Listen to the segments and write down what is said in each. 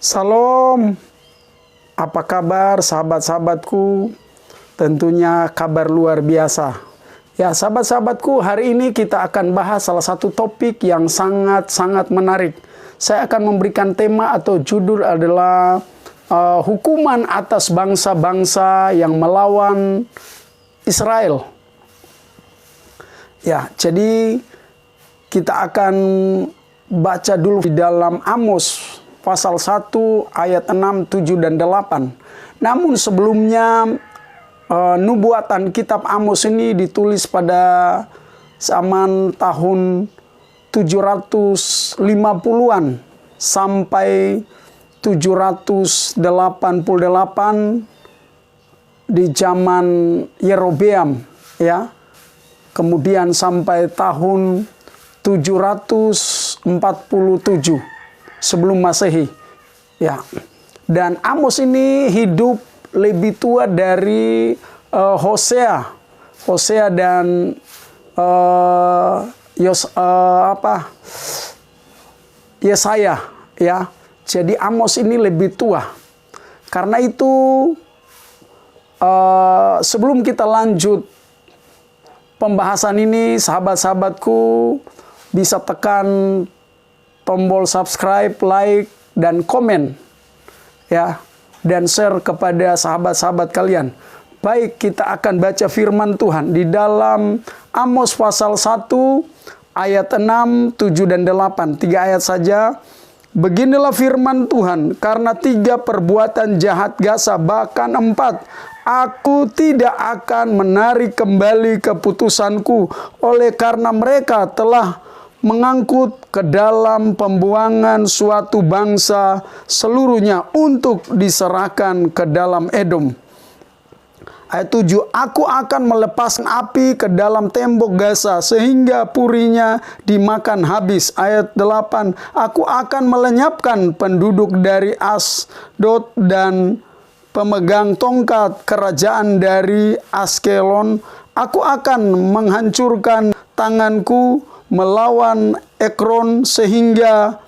Salam, apa kabar sahabat-sahabatku? Tentunya kabar luar biasa. Ya, sahabat-sahabatku, hari ini kita akan bahas salah satu topik yang sangat-sangat menarik. Saya akan memberikan tema atau judul adalah hukuman atas bangsa-bangsa yang melawan Israel. Ya, jadi kita akan baca dulu di dalam Amos pasal 1 ayat 6, 7, dan 8. Namun sebelumnya nubuatan kitab Amos ini ditulis pada zaman tahun 750-an sampai 788 di zaman Yerobeam, ya. Kemudian sampai tahun 747 sebelum Masehi, ya. Dan Amos ini hidup lebih tua dari Hosea dan Yesaya, ya. Jadi Amos ini lebih tua. Karena itu sebelum kita lanjut pembahasan ini, sahabat-sahabatku bisa tekan tombol subscribe, like, dan komen, ya, dan share kepada sahabat-sahabat kalian. Baik, kita akan baca firman Tuhan di dalam Amos pasal 1 ayat 6, 7, dan 8. 3 ayat saja. Beginilah firman Tuhan, karena 3 perbuatan jahat Gaza, bahkan 4, aku tidak akan menarik kembali keputusanku, oleh karena mereka telah mengangkut ke dalam pembuangan suatu bangsa seluruhnya untuk diserahkan ke dalam Edom. Ayat 7, aku akan melepaskan api ke dalam tembok Gaza sehingga purinya dimakan habis. Ayat 8, aku akan melenyapkan penduduk dari Asdod dan pemegang tongkat kerajaan dari Askelon. Aku akan menghancurkan tanganku melawan Ekron sehingga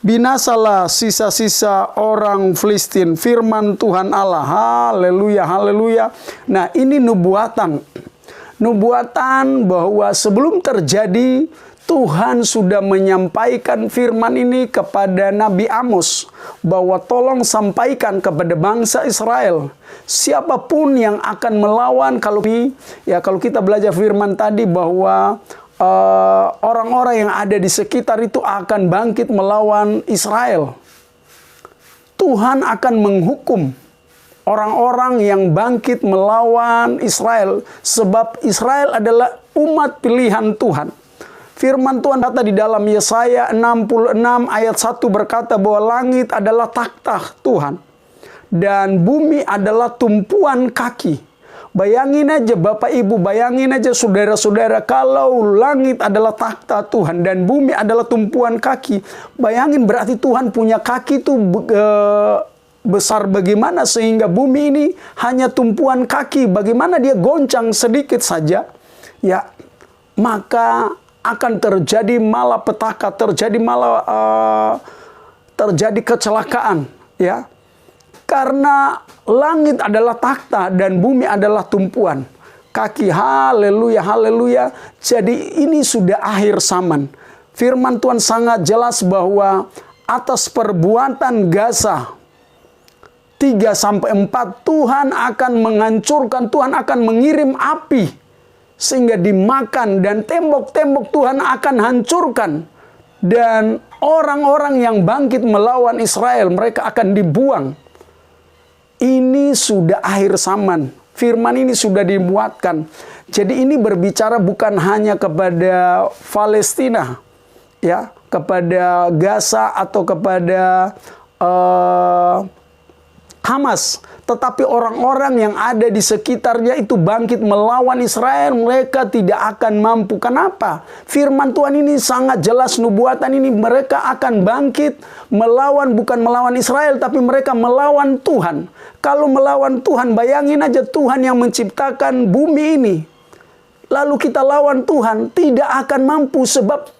binasalah sisa-sisa orang Filistin. Firman Tuhan Allah. Haleluya, haleluya. Nah, ini nubuatan bahwa sebelum terjadi, Tuhan sudah menyampaikan firman ini kepada Nabi Amos, bahwa tolong sampaikan kepada bangsa Israel, siapapun yang akan melawan, kalau kita belajar firman tadi bahwa orang-orang yang ada di sekitar itu akan bangkit melawan Israel. Tuhan akan menghukum orang-orang yang bangkit melawan Israel, sebab Israel adalah umat pilihan Tuhan. Firman Tuhan kata di dalam Yesaya 66 ayat 1 berkata bahwa langit adalah takhta Tuhan dan bumi adalah tumpuan kaki. Bayangin aja Bapak Ibu, bayangin aja saudara-saudara, kalau langit adalah takhta Tuhan dan bumi adalah tumpuan kaki. Bayangin berarti Tuhan punya kaki itu besar bagaimana sehingga bumi ini hanya tumpuan kaki. Bagaimana dia goncang sedikit saja, ya, maka akan terjadi malapetaka, terjadi kecelakaan, ya. Karena langit adalah takhta dan bumi adalah tumpuan kaki. Haleluya, haleluya. Jadi ini sudah akhir zaman. Firman Tuhan sangat jelas bahwa atas perbuatan Gaza 3-4 Tuhan akan menghancurkan, Tuhan akan mengirim api sehingga dimakan, dan tembok-tembok Tuhan akan hancurkan, dan orang-orang yang bangkit melawan Israel mereka akan dibuang. Ini sudah akhir zaman. Firman ini sudah dimuatkan. Jadi ini berbicara bukan hanya kepada Palestina, ya, kepada Gaza atau kepada Hamas, tetapi orang-orang yang ada di sekitarnya itu bangkit melawan Israel, mereka tidak akan mampu. Kenapa? Firman Tuhan ini sangat jelas, nubuatan ini mereka akan bangkit melawan, bukan melawan Israel, tapi mereka melawan Tuhan. Kalau melawan Tuhan, bayangin aja Tuhan yang menciptakan bumi ini. Lalu kita lawan Tuhan, tidak akan mampu sebab